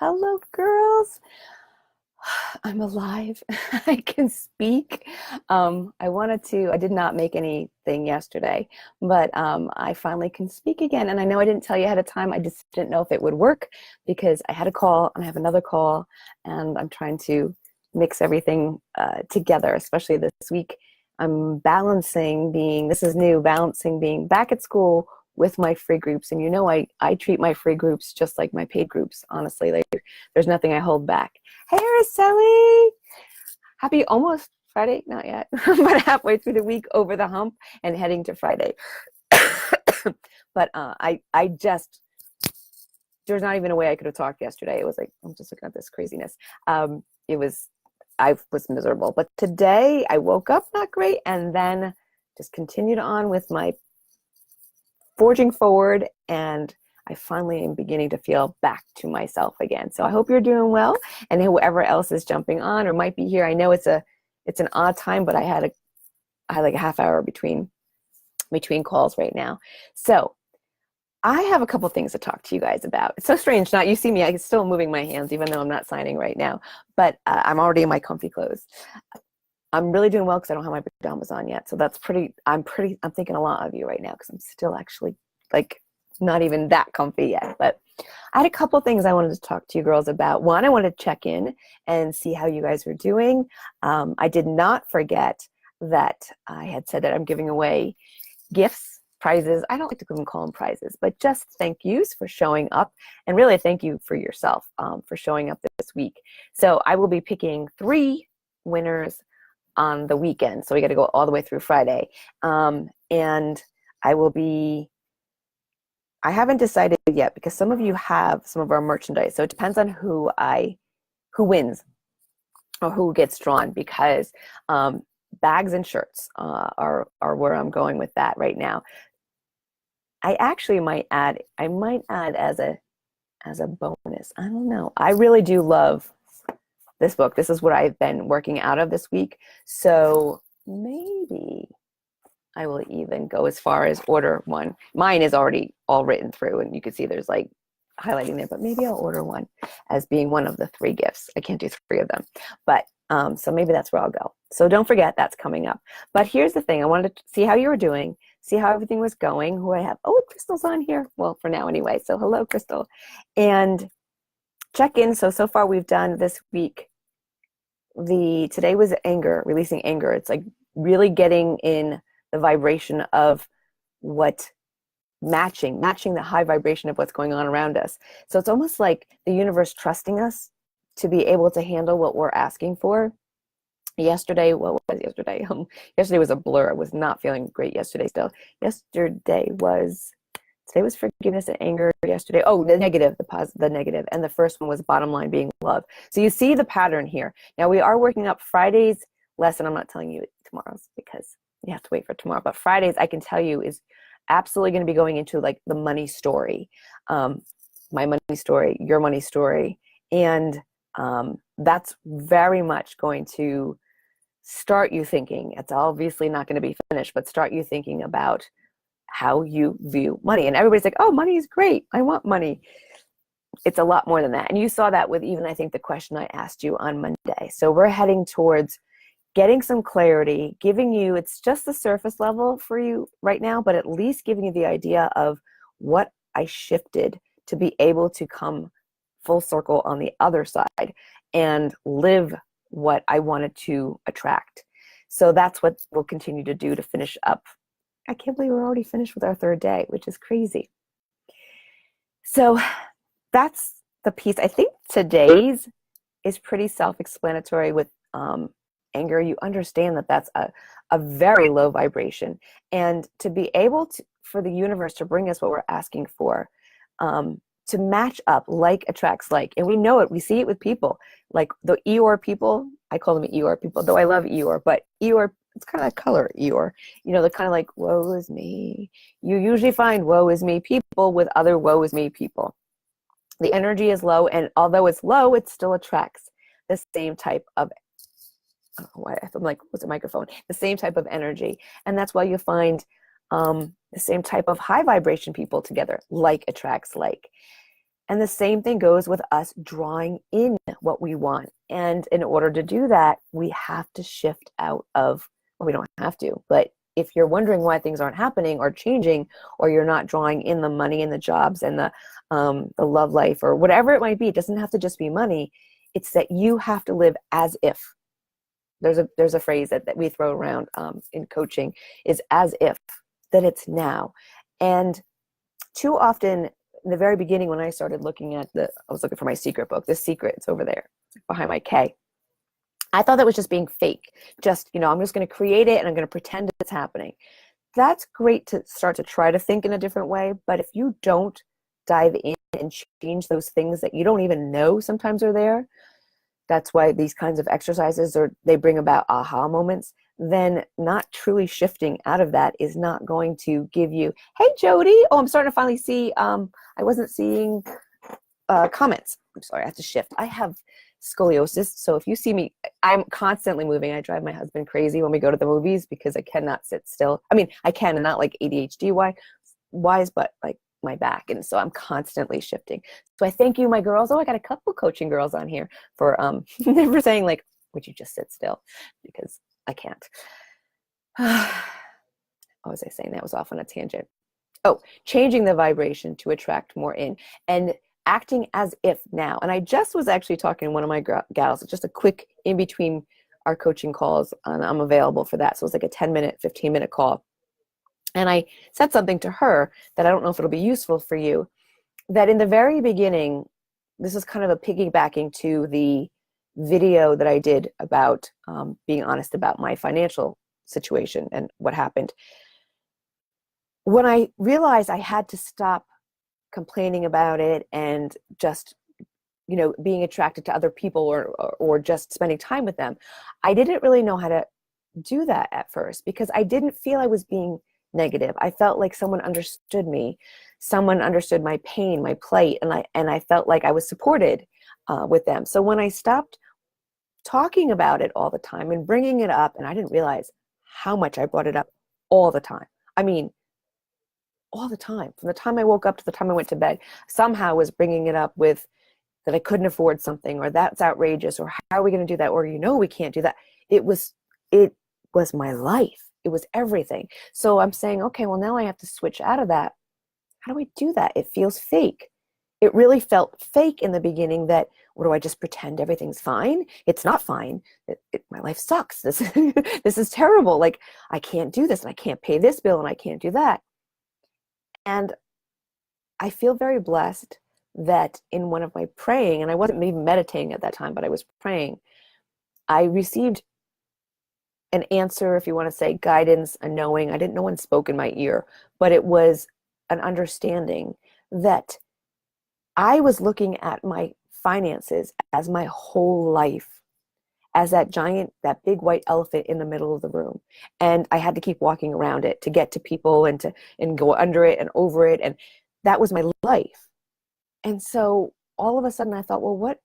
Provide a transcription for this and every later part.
Hello, girls. I'm alive. I can speak. I did not make anything yesterday, but I finally can speak again. And I know I didn't tell you ahead of time. I just didn't know if it would work because I had a call and I have another call, and I'm trying to mix everything together, especially this week. I'm this is new, balancing being back at school with my free groups. And I treat my free groups just like my paid groups, honestly. There's nothing I hold back. Hey, Araceli! Happy almost Friday, not yet, but halfway through the week, over the hump, and heading to Friday. But I just, there's not even a way I could have talked yesterday. It was like, I'm just looking at this craziness. It was, I was miserable. But today I woke up not great, and then just continued on with my forging forward, and I finally am beginning to feel back to myself again. So I hope you're doing well, and whoever else is jumping on or might be here. I know it's an odd time, but I had like a half hour between calls right now. So I have a couple things to talk to you guys about. It's so strange. You see me, I'm still moving my hands, even though I'm not signing right now, but I'm already in my comfy clothes. I'm really doing well because I don't have my pajamas on yet. So I'm thinking a lot of you right now because I'm still actually like not even that comfy yet. But I had a couple things I wanted to talk to you girls about. One, I wanted to check in and see how you guys were doing. I did not forget that I had said that I'm giving away gifts, prizes. I don't like to even call them prizes, but just thank yous for showing up, and really thank you for yourself for showing up this week. So I will be picking 3 winners on the weekend. So we got to go all the way through Friday. And I haven't decided yet because some of you have some of our merchandise. So it depends on who wins or who gets drawn, because bags and shirts are where I'm going with that right now. I actually might add as a bonus. I don't know. I really do love this book. This is what I've been working out of this week. So maybe I will even go as far as order one. Mine is already all written through, and you can see there's like highlighting there, but maybe I'll order one as being one of the 3 gifts. I can't do 3 of them, but so maybe that's where I'll go. So don't forget, that's coming up. But here's the thing. I wanted to see how you were doing, see how everything was going, who I have. Oh, Crystal's on here. Well, for now anyway. So hello, Crystal. And check in. So far we've done this week. Today was anger, releasing anger. It's like really getting in the vibration of matching the high vibration of what's going on around us. So it's almost like the universe trusting us to be able to handle what we're asking for. Yesterday, what was yesterday? Yesterday was a blur. I was not feeling great yesterday still. Today was forgiveness and anger. Yesterday, the negative, the negative, and the first one was bottom line being love. So you see the pattern here. Now we are working up Friday's lesson. I'm not telling you tomorrow's because you have to wait for tomorrow. But Fridays, I can tell you, is absolutely going to be going into like the money story, my money story, your money story, and that's very much going to start you thinking. It's obviously not going to be finished, but start you thinking about how you view money. And everybody's like, oh, money is great. I want money. It's a lot more than that. And you saw that with even, I think, the question I asked you on Monday. So we're heading towards getting some clarity, giving you, it's just the surface level for you right now, but at least giving you the idea of what I shifted to be able to come full circle on the other side and live what I wanted to attract. So that's what we'll continue to do to finish up. I can't believe we're already finished with our 3rd day, which is crazy. So that's the piece. I think today's is pretty self-explanatory with anger. You understand that that's a very low vibration. And to be able to, for the universe to bring us what we're asking for, to match up, like attracts like. And we know it, we see it with people. Like the Eeyore people, I call them Eeyore people, though I love Eeyore, but Eeyore, it's kind of that color, Eeyore. They're kind of like, woe is me. You usually find woe is me people with other woe is me people. The energy is low, and although it's low, it still attracts the same type of, I'm like, what's a microphone? The same type of energy. And that's why you find the same type of high vibration people together, like attracts like. And the same thing goes with us drawing in what we want. And in order to do that, we have to shift out of, well, we don't have to, but if you're wondering why things aren't happening or changing, or you're not drawing in the money and the jobs and the love life or whatever it might be, it doesn't have to just be money. It's that you have to live as if. There's a phrase that we throw around in coaching, is as if, that it's now. And too often, in the very beginning, when I started looking at I was looking for my secret book, The Secret, it's over there behind my K. I thought that was just being fake. Just, I'm just going to create it and I'm going to pretend it's happening. That's great to start to try to think in a different way. But if you don't dive in and change those things that you don't even know sometimes are there, that's why these kinds of exercises, or they bring about aha moments, then not truly shifting out of that is not going to give you, hey, Jody. Oh, I'm starting to finally see, I wasn't seeing comments. I'm sorry, I have to shift. I have scoliosis, so if you see me, I'm constantly moving. I drive my husband crazy when we go to the movies because I cannot sit still. I mean, I can, and not like ADHD wise, but like my back, and so I'm constantly shifting. So I thank you, my girls. Oh, I got a couple coaching girls on here for for saying, like, would you just sit still, because I can't. What was I saying? That was off on a tangent. Oh, changing the vibration to attract more in, and acting as if now. And I just was actually talking to one of my gals, just a quick in between our coaching calls, and I'm available for that. So it's like a 10-minute, 15-minute call. And I said something to her that I don't know if it'll be useful for you, that in the very beginning, this is kind of a piggybacking to the video that I did about being honest about my financial situation and what happened. When I realized I had to stop complaining about it and just, being attracted to other people or just spending time with them, I didn't really know how to do that at first, because I didn't feel I was being negative. I felt like someone understood me, someone understood my pain, my plight, and I felt like I was supported with them. So when I stopped talking about it all the time and bringing it up, and I didn't realize how much I brought it up all the time. I mean, all the time, from the time I woke up to the time I went to bed, somehow I was bringing it up with that I couldn't afford something, or that's outrageous, or how are we going to do that, or we can't do that. It was my life. It was everything. So I'm saying, okay, well, now I have to switch out of that. How do I do that? It feels fake. It really felt fake in the beginning. That, what do I just pretend everything's fine? It's not fine. My life sucks. This is terrible. Like, I can't do this, and I can't pay this bill, and I can't do that. And I feel very blessed that in one of my praying, and I wasn't even meditating at that time, but I was praying, I received an answer, if you want to say guidance, a knowing. No one spoke in my ear, but it was an understanding that I was looking at my finances as my whole life, as that big white elephant in the middle of the room. And I had to keep walking around it to get to people and go under it and over it. And that was my life. And so all of a sudden I thought, well,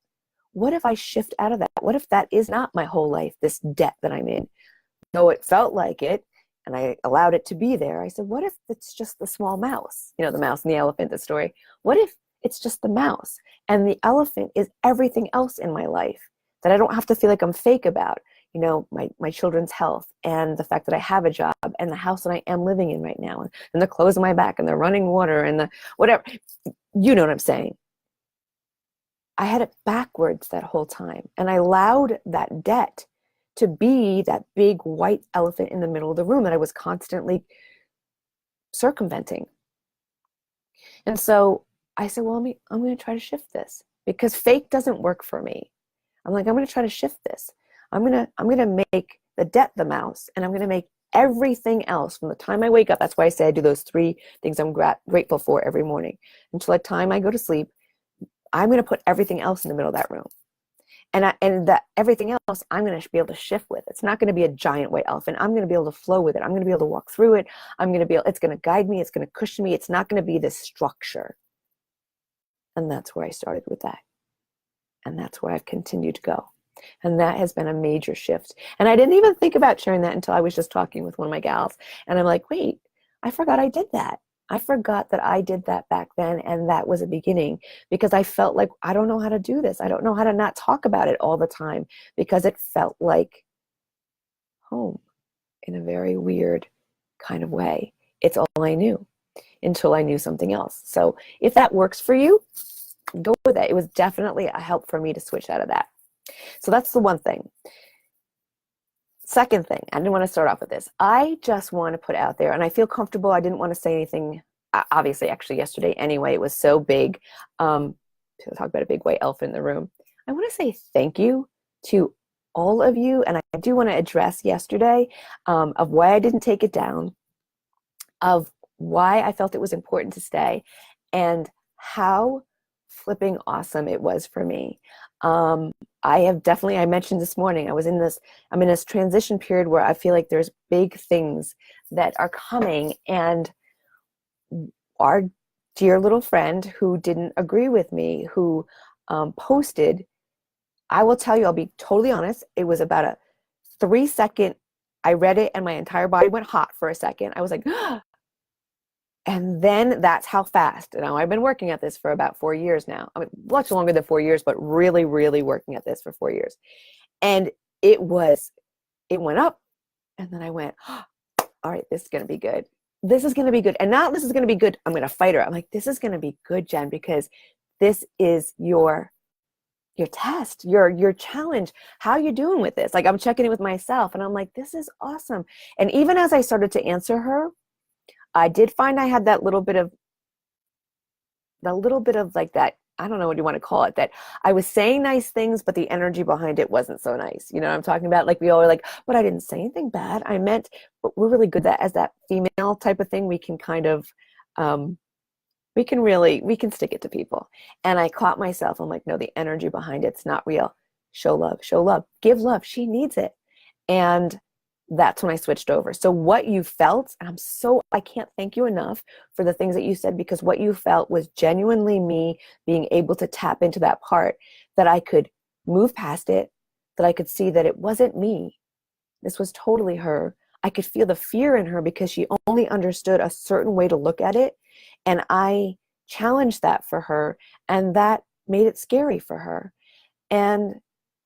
what if I shift out of that? What if that is not my whole life, this debt that I'm in? Though it felt like it, and I allowed it to be there, I said, what if it's just the small mouse? The mouse and the elephant, the story. What if it's just the mouse, and the elephant is everything else in my life that I don't have to feel like I'm fake about? My children's health, and the fact that I have a job, and the house that I am living in right now, and the clothes on my back, and the running water, and the whatever. You know what I'm saying? I had it backwards that whole time, and I allowed that debt to be that big white elephant in the middle of the room that I was constantly circumventing. And so I said, well, I'm going to try to shift this, because fake doesn't work for me. I'm like, I'm going to try to shift this. I'm going to make the debt the mouse, and I'm going to make everything else from the time I wake up. That's why I say I do those 3 things I'm grateful for every morning until the time I go to sleep. I'm going to put everything else in the middle of that room. And that everything else I'm going to be able to shift with. It's not going to be a giant white elephant. I'm going to be able to flow with it. I'm going to be able to walk through it. It's going to guide me. It's going to cushion me. It's not going to be this structure. And that's where I started with that. And that's where I've continued to go. And that has been a major shift. And I didn't even think about sharing that until I was just talking with one of my gals. And I'm like, wait, I forgot I did that. I forgot that I did that back then, and that was a beginning, because I felt like I don't know how to do this. I don't know how to not talk about it all the time, because it felt like home in a very weird kind of way. It's all I knew until I knew something else. So if that works for you, go with it. It was definitely a help for me to switch out of that. So that's the one thing. Second thing, I didn't want to start off with this. I just want to put out there, and I feel comfortable. I didn't want to say anything, obviously, actually, yesterday anyway. It was so big. To talk about a big white elephant in the room. I want to say thank you to all of you. And I do want to address yesterday of why I didn't take it down, of why I felt it was important to stay, and how flipping awesome it was for me. I mentioned this morning, I'm in this transition period where I feel like there's big things that are coming, and our dear little friend who didn't agree with me, who posted, I will tell you, I'll be totally honest, it was about a 3-second, I read it and my entire body went hot for a second. I was like, and then that's how fast. Now, I've been working at this for about 4 years now. I mean, much longer than 4 years, but really, really working at this for 4 years. And it went up, and then I went, all right, this is going to be good. This is going to be good. And not this is going to be good, I'm going to fight her. I'm like, this is going to be good, Jen, because this is your test, your challenge. How you doing with this? Like, I'm checking in with myself, and I'm like, this is awesome. And even as I started to answer her, I did find I had that little bit of like that, I don't know what you want to call it, that I was saying nice things, but the energy behind it wasn't so nice. You know what I'm talking about? Like, we all are like, but I didn't say anything bad. I meant, but we're really good at, as that female type of thing, we can kind of, we can stick it to people. And I caught myself, I'm like, no, the energy behind it's not real. Show love, give love. She needs it. And that's when I switched over. So what you felt, and I can't thank you enough for the things that you said, because what you felt was genuinely me being able to tap into that part, that I could move past it, that I could see that it wasn't me. This was totally her. I could feel the fear in her because she only understood a certain way to look at it. And I challenged that for her, and that made it scary for her. And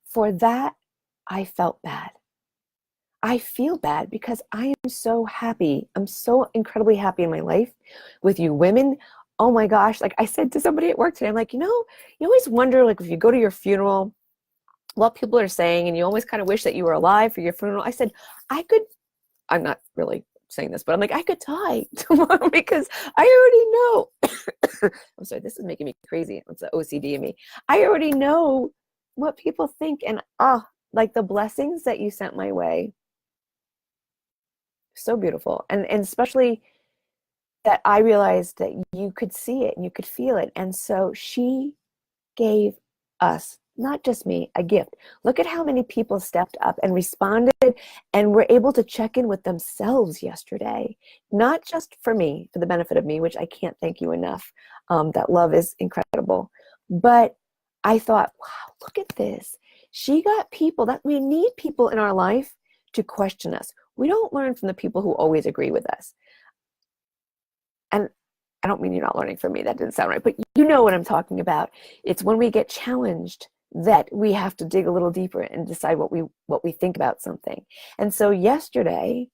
for that, I felt bad. I feel bad because I am so happy. I'm so incredibly happy in my life with you women. Oh my gosh. Like I said to somebody at work today, I'm like, you always wonder, like, if you go to your funeral, what people are saying, and you always kind of wish that you were alive for your funeral. I said, I'm not really saying this, but I'm like, I could die tomorrow because I already know. I'm sorry, this is making me crazy. It's the OCD in me. I already know what people think, and like the blessings that you sent my way. So beautiful. And especially that I realized that you could see it and you could feel it. And so she gave us, not just me, a gift. Look at how many people stepped up and responded and were able to check in with themselves yesterday. Not just for me, for the benefit of me, which I can't thank you enough. That love is incredible. But I thought, wow, look at this. She got people, that we need people in our life to question us. We don't learn from the people who always agree with us. And I don't mean you're not learning from me. That didn't sound right. But you know what I'm talking about. It's when we get challenged that we have to dig a little deeper and decide what we think about something. And so yesterday,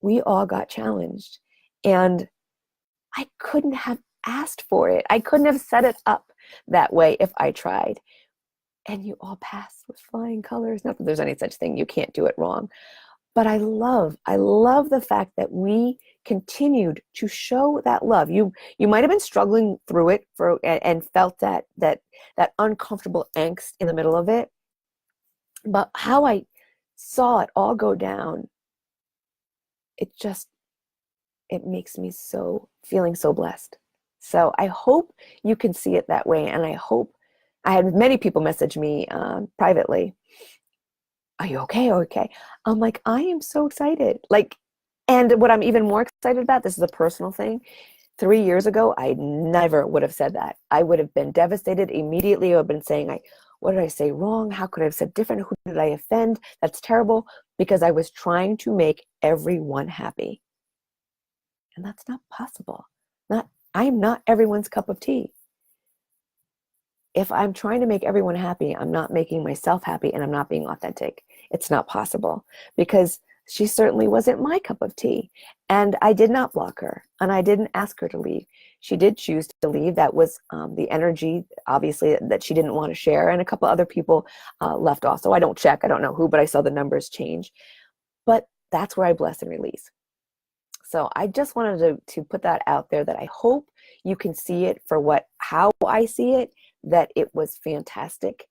we all got challenged. And I couldn't have asked for it. I couldn't have set it up that way if I tried. And you all passed with flying colors. Not that there's any such thing. You can't do it wrong. But I love the fact that we continued to show that love. You might have been struggling through it and felt that uncomfortable angst in the middle of it. But how I saw it all go down, it makes me feeling so blessed. So I hope you can see it that way. And I had many people message me privately, are you okay? Okay. I'm like, I am so excited. Like, and what I'm even more excited about, this is a personal thing. 3 years ago, I never would have said that. I would have been devastated immediately. I would have been saying, what did I say wrong? How could I have said different? Who did I offend? That's terrible, because I was trying to make everyone happy. And that's not possible. I am not everyone's cup of tea. If I'm trying to make everyone happy, I'm not making myself happy, and I'm not being authentic. It's not possible, because she certainly wasn't my cup of tea. And I did not block her, and I didn't ask her to leave. She did choose to leave. That was the energy, obviously, that she didn't want to share. And a couple other people left also. I don't check. I don't know who, but I saw the numbers change. But that's where I bless and release. So I just wanted to put that out there, that I hope you can see it for how I see it, that it was fantastic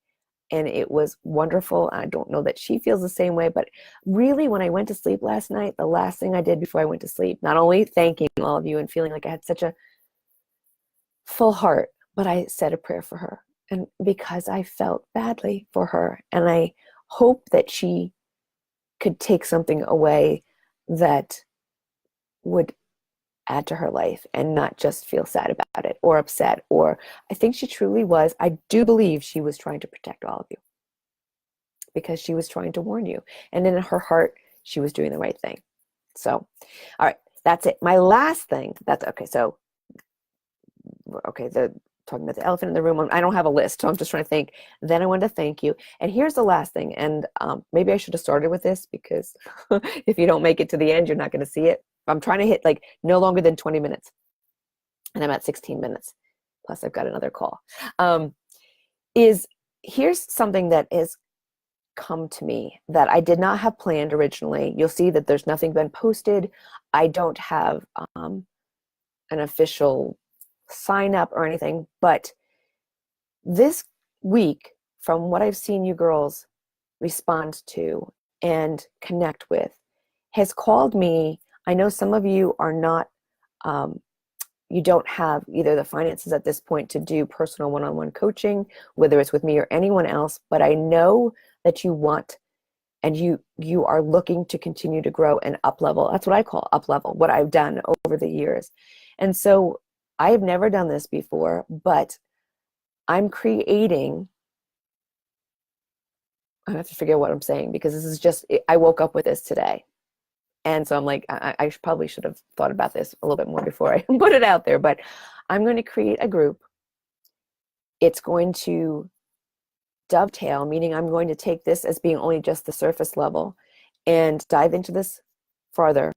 and it was wonderful. I don't know that she feels the same way, but really, when I went to sleep last night, the last thing I did before I went to sleep, not only thanking all of you and feeling like I had such a full heart, but I said a prayer for her. And because I felt badly for her, and I hope that she could take something away that would add to her life and not just feel sad about it or upset. Or I think she truly was. I do believe she was trying to protect all of you, because she was trying to warn you. And in her heart, she was doing the right thing. So, all right, that's it. My last thing, that's okay. So, okay, talking about the elephant in the room. I don't have a list, so I'm just trying to think. Then I wanted to thank you. And here's the last thing. And maybe I should have started with this, because if you don't make it to the end, you're not going to see it. I'm trying to hit like no longer than 20 minutes. And I'm at 16 minutes. Plus, I've got another call. Here's something that is come to me that I did not have planned originally. You'll see that there's nothing been posted. I don't have an official sign up or anything, but this week, from what I've seen you girls respond to and connect with, has called me. I know some of you are not, you don't have either the finances at this point to do personal one-on-one coaching, whether it's with me or anyone else, but I know that you want, and you are looking to continue to grow and up level. That's what I call up level, what I've done over the years. And so I have never done this before, but I'm creating, I have to figure out what I'm saying, because this is just, I woke up with this today. And so I'm like, I probably should have thought about this a little bit more before I put it out there, but I'm going to create a group. It's going to dovetail, meaning I'm going to take this as being only just the surface level and dive into this farther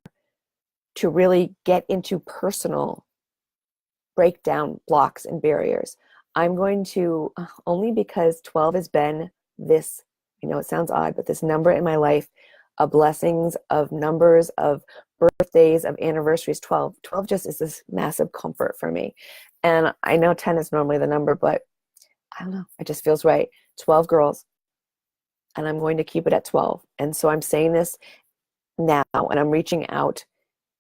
to really get into personal breakdown blocks and barriers. I'm going to, only because 12 has been this, I know it sounds odd, but this number in my life of blessings, of numbers, of birthdays, of anniversaries. 12 just is this massive comfort for me. And I know 10 is normally the number, but I don't know, it just feels right. 12 girls, and I'm going to keep it at 12. And so I'm saying this now, and I'm reaching out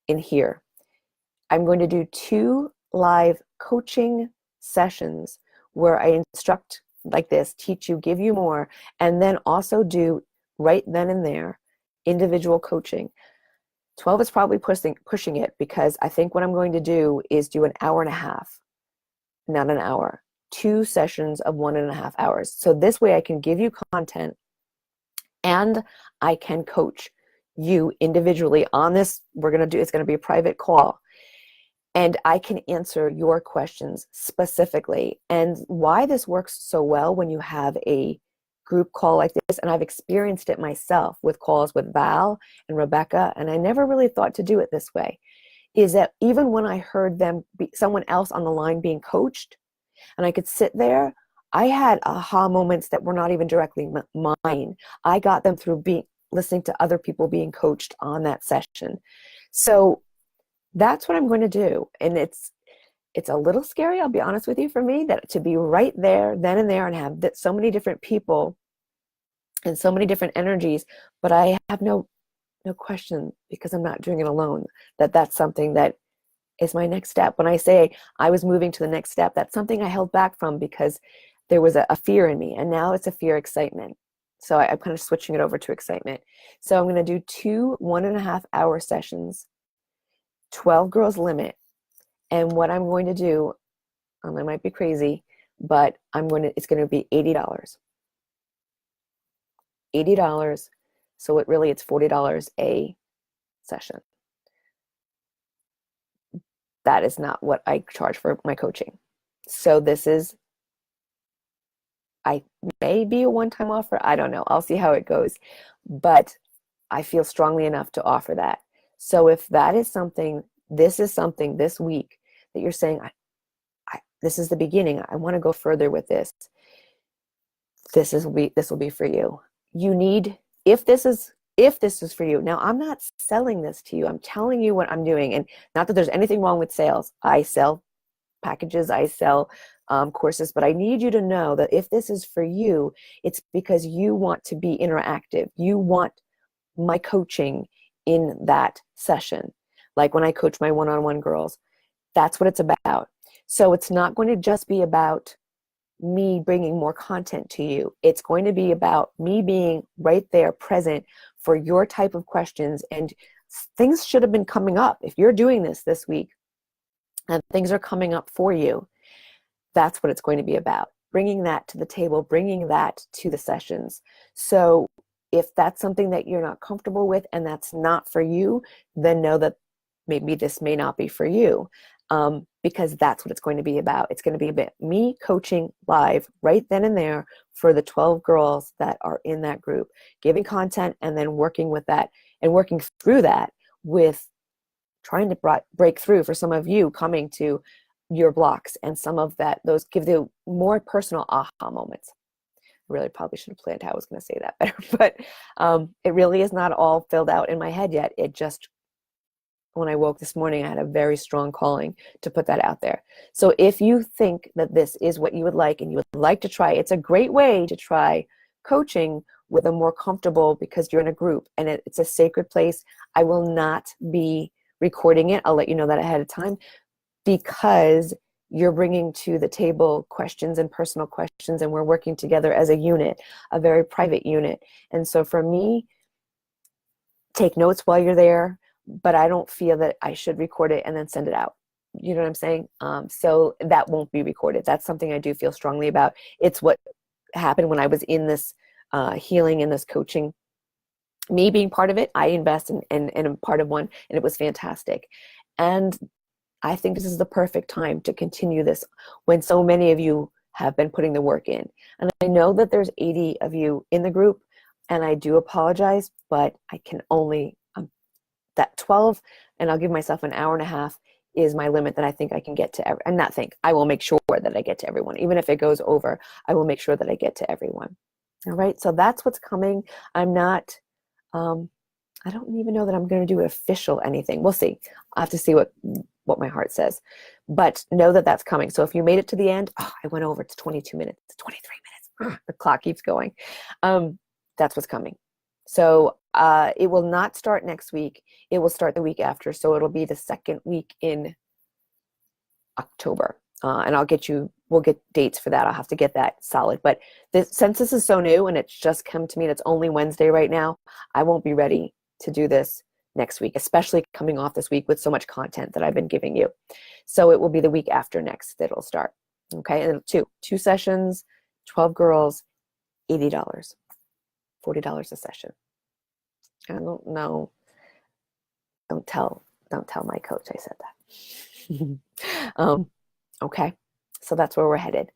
in here. I'm going to do 2 live coaching sessions where I instruct like this, teach you, give you more, and then also do right then and there individual coaching. 12 is probably pushing it, because I think what I'm going to do is do an hour and a half, not an hour, 2 sessions of 1.5 hours. So this way I can give you content and I can coach you individually on this. It's going to be a private call, and I can answer your questions specifically. And why this works so well when you have a group call like this, and I've experienced it myself with calls with Val and Rebecca, and I never really thought to do it this way, is that even when I heard someone else on the line being coached, and I could sit there, I had aha moments that were not even directly mine. I got them through listening to other people being coached on that session. So that's what I'm going to do. And it's a little scary, I'll be honest with you, for me, that to be right there, then and there, and have so many different people and so many different energies, but I have no question, because I'm not doing it alone, that's something that is my next step. When I say I was moving to the next step, that's something I held back from because there was a fear in me, and now it's a fear excitement. So I'm kind of switching it over to excitement. So I'm going to do 2 1.5 hour sessions, 12 girls limit. And what I'm going to do, I might be crazy, but it's going to be $80. $80. So it's $40 a session. that is not what I charge for my coaching. So I may be a one-time offer. I don't know. I'll see how it goes. But I feel strongly enough to offer that. So if that is something, this is something this week that you're saying, this is the beginning. I want to go further with this. This will be for you. You need, if this is for you. Now, I'm not selling this to you. I'm telling you what I'm doing. And not that there's anything wrong with sales. I sell packages, I sell courses, but I need you to know that if this is for you, it's because you want to be interactive. You want my coaching in that session. Like when I coach my one-on-one girls, that's what it's about. So it's not going to just be about me bringing more content to you. It's going to be about me being right there present for your type of questions. And things should have been coming up. If you're doing this week and things are coming up for you, that's what it's going to be about. Bringing that to the table, bringing that to the sessions. So if that's something that you're not comfortable with and that's not for you, then know that maybe this may not be for you. Because that's what it's going to be about. It's going to be about me coaching live right then and there for the 12 girls that are in that group, giving content and then working with that and working through that with trying to break through for some of you coming to your blocks, and some of those give you more personal aha moments. I really probably should have planned how I was going to say that better, but it really is not all filled out in my head yet. It just, when I woke this morning, I had a very strong calling to put that out there. So if you think that this is what you would like and you would like to try, it's a great way to try coaching with a more comfortable, because you're in a group and it's a sacred place. I will not be recording it. I'll let you know that ahead of time, because you're bringing to the table questions and personal questions, and we're working together as a unit, a very private unit. And so for me, take notes while you're there, but I don't feel that I should record it and then send it out. You know what I'm saying? So that won't be recorded. That's something I do feel strongly about. It's what happened when I was in this healing and this coaching. Me being part of it, I invest in a part of one, and it was fantastic. And I think this is the perfect time to continue this when so many of you have been putting the work in. And I know that there's 80 of you in the group, and I do apologize, but I can only, that 12, and I'll give myself an hour and a half is my limit that I think I can get to and not think, I will make sure that I get to everyone. Even if it goes over, I will make sure that I get to everyone. All right, so that's what's coming. I'm not, I don't even know that I'm going to do official anything. We'll see. I'll have to see what my heart says. But know that that's coming. So if you made it to the end, I went over to 22 minutes, 23 minutes. The clock keeps going. That's what's coming. So it will not start next week. It will start the week after. So it'll be the second week in October. And we'll get dates for that. I'll have to get that solid. But since this is so new and it's just come to me, and it's only Wednesday right now, I won't be ready to do this next week, especially coming off this week with so much content that I've been giving you. So it will be the week after next that it'll start. Okay, and two sessions, 12 girls, $80, $40 a session. I don't know. Don't tell my coach I said that. Okay, so that's where we're headed.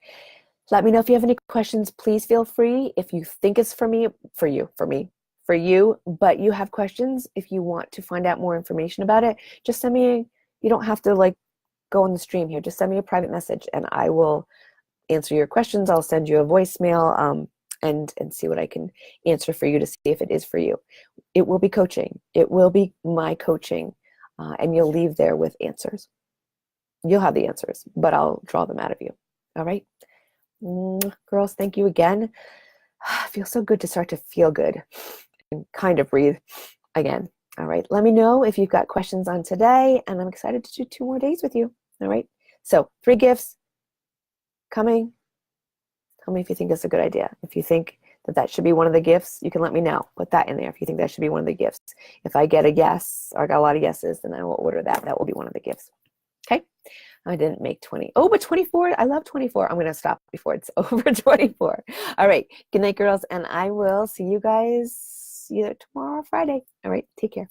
Let me know if you have any questions. Please feel free. If you think it's for me, but you have questions, if you want to find out more information about it, just send me, you don't have to go on the stream here. Just send me a private message and I will answer your questions. I'll send you a voicemail and see what I can answer for you to see if it is for you. It will be coaching. It will be my coaching, and you'll leave there with answers. You'll have the answers, but I'll draw them out of you. All right? Girls, thank you again. It feels so good to start to feel good and kind of breathe again. All right. Let me know if you've got questions on today, and I'm excited to do 2 more days with you. All right. So 3 gifts coming. Tell me if you think that's a good idea. If you think that should be one of the gifts, you can let me know. Put that in there if you think that should be one of the gifts. If I get a yes, or I got a lot of yeses, then I will order that. That will be one of the gifts. Okay. I didn't make 20. Oh, but 24. I love 24. I'm going to stop before it's over 24. All right. Good night, girls. And I will see you guys either tomorrow or Friday. All right. Take care.